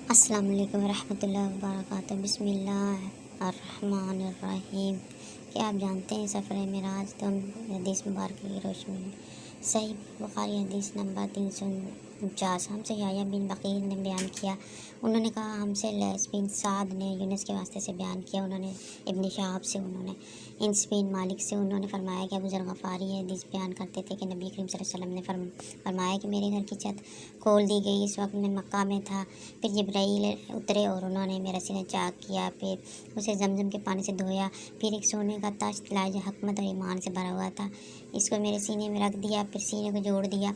السلام علیکم ورحمۃ اللہ وبرکاتہ۔ بسم اللہ الرحمن الرحیم۔ کیا آپ جانتے ہیں سفر معراج تو حدیث مبارک کی روشنی میں صحیح بخاری حدیث نمبر 349 ہم سے یحییٰ بن بقیر نے بیان کیا، انہوں نے کہا ہم سے لیث بن سعد نے یونس کے واسطے سے بیان کیا، انہوں نے ابن شہاب سے، انہوں نے انس بن مالک سے، انہوں نے فرمایا کہ ابو ذر غفاری حدیث بیان کرتے تھے کہ نبی کریم صلی اللہ علیہ وسلم نے فرمایا کہ میرے گھر کی چھت کھول دی گئی، اس وقت میں مکہ میں تھا، پھر جبرائیل اترے اور انہوں نے میرا سینہ چاک کیا، پھر اسے زمزم کے پانی سے دھویا، پھر ایک سونے کا تاج دلایا جو حکمت اور ایمان سے بھرا ہوا تھا، اس کو میرے سینے میں رکھ دیا، پھر سینے کو جوڑ دیا،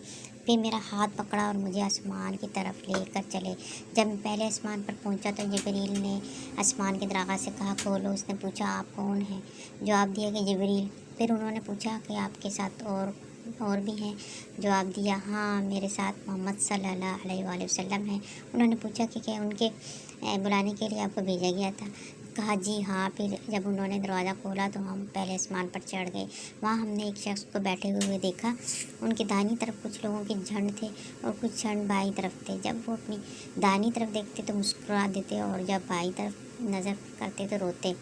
پھر میرا ہاتھ پکڑا اور مجھے آسمان کی طرف لے کر چلے۔ جب میں پہلے آسمان پر پہنچا تو جبریل نے آسمان کے دراغ سے کہا کھولو۔ اس نے پوچھا آپ کون ہیں؟ جواب دیا کہ جبریل۔ پھر انہوں نے پوچھا کہ آپ کے ساتھ اور بھی ہیں؟ جواب دیا ہاں، میرے ساتھ محمد صلی اللہ علیہ وآلہ وسلم ہیں۔ انہوں نے پوچھا کہ کیا ان کے بلانے کے لیے آپ کو بھیجا گیا تھا؟ کہا جی ہاں۔ پھر جب انہوں نے دروازہ کھولا تو ہم پہلے آسمان پر چڑھ گئے، وہاں ہم نے ایک شخص کو بیٹھے ہوئے دیکھا، ان کی دائنی طرف کچھ لوگوں کے جھنڈ تھے اور کچھ جھنڈ بائیں طرف تھے، جب وہ اپنی دائنی طرف دیکھتے تو مسکرا دیتے اور جب بائیں طرف نظر کرتے تو روتے۔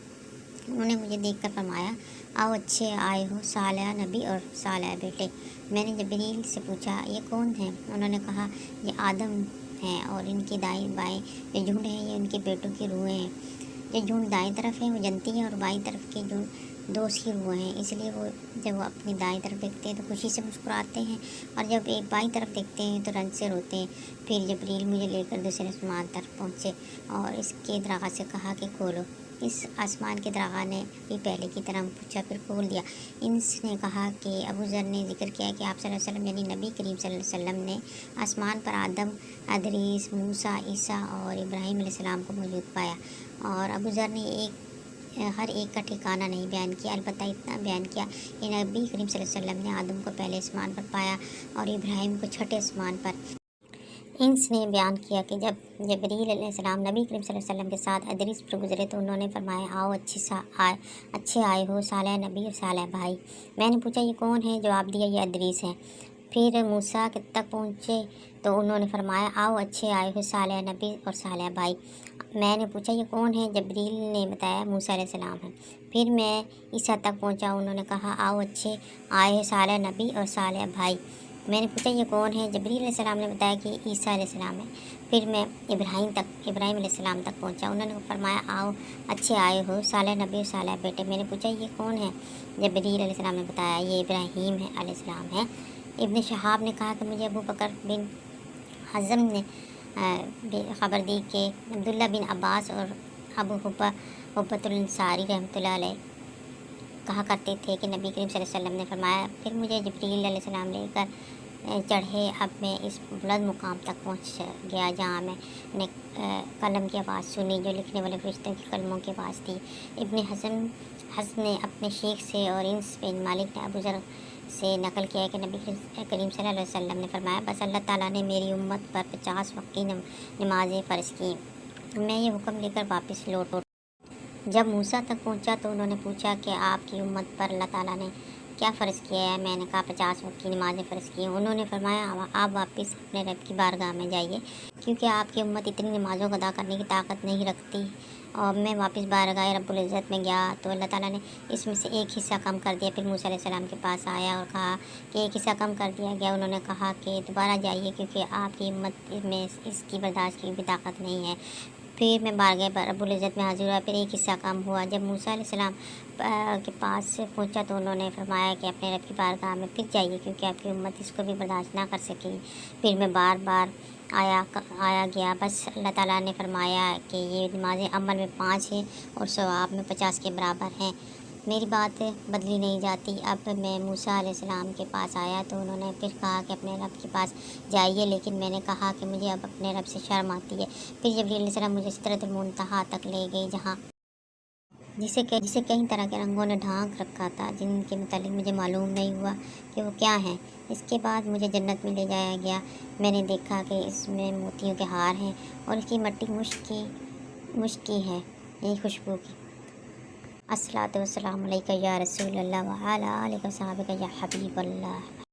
انہوں نے مجھے دیکھ کر فرمایا آؤ اچھے آئے ہو صالح نبی اور صالح بیٹے۔ میں نے جبریل سے پوچھا یہ کون ہیں؟ انہوں نے کہا یہ آدم ہیں اور ان کی دائیں بائیں جو جھنڈ ہیں یہ ان کے بیٹوں کی روحیں ہیں، جو جھنڈ دائیں طرف ہیں وہ جنتی ہیں اور بائیں طرف کی جھنڈ دوست کی روحیں ہیں، اس لیے وہ جب وہ اپنی دائیں طرف دیکھتے ہیں تو خوشی سے مسکراتے ہیں اور جب ایک بائیں طرف دیکھتے ہیں تو رنج سے روتے ہیں۔ پھر جبریل مجھے لے کر دوسرے آسمان تک پہنچے اور اس کے دراغ سے کہا کہ کھولو۔ اس آسمان کے دراغ نے بھی پہلے کی طرح پوچھا، پھر کھول دیا۔ انس نے کہا کہ ابو ذر نے ذکر کیا کہ آپ صلی اللہ علیہ وسلم یعنی نبی کریم صلی اللہ علیہ وسلم نے آسمان پر آدم، ادریس، موسیٰ، عیسیٰ اور ابراہیم علیہ السلام کو موجود پایا، اور ابو ذر نے ہر ایک کا ٹھکانہ نہیں بیان کیا، البتہ اتنا بیان کیا کہ نبی کریم صلی اللہ علیہ وسلم نے آدم کو پہلے آسمان پر پایا اور ابراہیم کو چھٹے آسمان پر۔ انس نے بیان کیا کہ جب جبریل علیہ السلام نبی کریم صلی اللہ علیہ وسلم کے ساتھ ادریس پر گزرے تو انہوں نے فرمایا آؤ اچھے آئے ہو صالح نبی اور صالح بھائی۔ میں نے پوچھا یہ کون ہے؟ جواب دیا یہ ادریس ہیں۔ پھر موسیٰ تک پہنچے تو انہوں نے فرمایا آؤ اچھے آئے ہو صالح نبی اور صالح بھائی۔ میں نے پوچھا یہ کون ہے؟ جبریل نے بتایا موسیٰ علیہ السلام ہے۔ پھر میں عیسیٰ تک پہنچا، انہوں نے کہا آؤ اچھے آئے ہو صالح نبی اور صالح بھائی۔ میں نے پوچھا یہ کون ہے؟ جبریل علیہ السلام نے بتایا کہ عیسیٰ علیہ السلام ہے۔ پھر میں ابراہیم علیہ السلام تک پہنچا، انہوں نے فرمایا آؤ اچھے آئے ہو صالح نبی اور صالح بیٹے۔ میں نے پوچھا یہ کون ہے؟ جبریل علیہ السلام نے بتایا یہ ابراہیم علیہ السلام ہے۔ ابن شہاب نے کہا کہ مجھے ابو بکر بن حزم نے خبر دی کہ عبداللہ بن عباس اور ابو حبۃ الانصاری رحمۃ اللہ علیہ کہا کرتے تھے کہ نبی کریم صلی اللہ علیہ وسلم نے فرمایا پھر مجھے جبریل علیہ السلام لے کر چڑھے، اب میں اس بلند مقام تک پہنچ گیا جہاں میں نے قلم کی آواز سنی جو لکھنے والے فرشتوں کی قلموں کی آواز تھی۔ ابن حزم نے اپنے شیخ سے اور انس بن مالک نے ابو ذر سے نقل کیا ہے کہ نبی کریم صلی اللہ علیہ وسلم نے فرمایا بس اللہ تعالیٰ نے میری امت پر 50 وقت کی نمازیں فرض کی، میں یہ حکم لے کر واپس لوٹ۔ جب موسیٰ تک پہنچا تو انہوں نے پوچھا کہ آپ کی امت پر اللہ تعالیٰ نے کیا فرض کیا ہے؟ میں نے کہا 50 وقت کی نمازیں فرض کی ہیں۔ انہوں نے فرمایا آپ واپس اپنے رب کی بارگاہ میں جائیے کیونکہ آپ کی امت اتنی نمازوں کو ادا کرنے کی طاقت نہیں رکھتی۔ اور میں واپس بارگاہ رب العزت میں گیا تو اللہ تعالیٰ نے اس میں سے ایک حصہ کم کر دیا۔ پھر موسیٰ علیہ السلام کے پاس آیا اور کہا کہ ایک حصہ کم کر دیا گیا۔ انہوں نے کہا کہ دوبارہ جائیے کیونکہ آپ کی امت میں اس کی برداشت کی بھی طاقت نہیں ہے۔ پھر میں بارگاہ رب العزت میں حاضر ہوا، پھر ایک حصہ کم ہوا۔ جب موسیٰ علیہ السلام کے پاس پہنچا تو انہوں نے فرمایا کہ اپنے رب کی بارگاہ میں پھر جائیے کیونکہ آپ کی امت اس کو بھی برداشت نہ کر سکے۔ پھر میں بار بار آیا گیا، بس اللہ تعالیٰ نے فرمایا کہ یہ نمازیں عمل میں 5 ہیں اور ثواب میں 50 کے برابر ہیں، میری بات بدلی نہیں جاتی۔ اب میں موسیٰ علیہ السلام کے پاس آیا تو انہوں نے پھر کہا کہ اپنے رب کے پاس جائیے، لیکن میں نے کہا کہ مجھے اب اپنے رب سے شرم آتی ہے۔ پھر جبریل علیہ السلام مجھے سدرۃ المنتہا تک لے گئی جہاں جسے کئی طرح کے رنگوں نے ڈھانک رکھا تھا جن کے متعلق مجھے معلوم نہیں ہوا کہ وہ کیا ہیں۔ اس کے بعد مجھے جنت میں لے جایا گیا، میں نے دیکھا کہ اس میں موتیوں کے ہار ہیں اور اس کی مٹی مشک کی ہے، یعنی خوشبو کی۔ الصلاۃ والسلام علیکہ یا رسول اللہ وعلی آلہ وصحبہ یا حبیب اللہ۔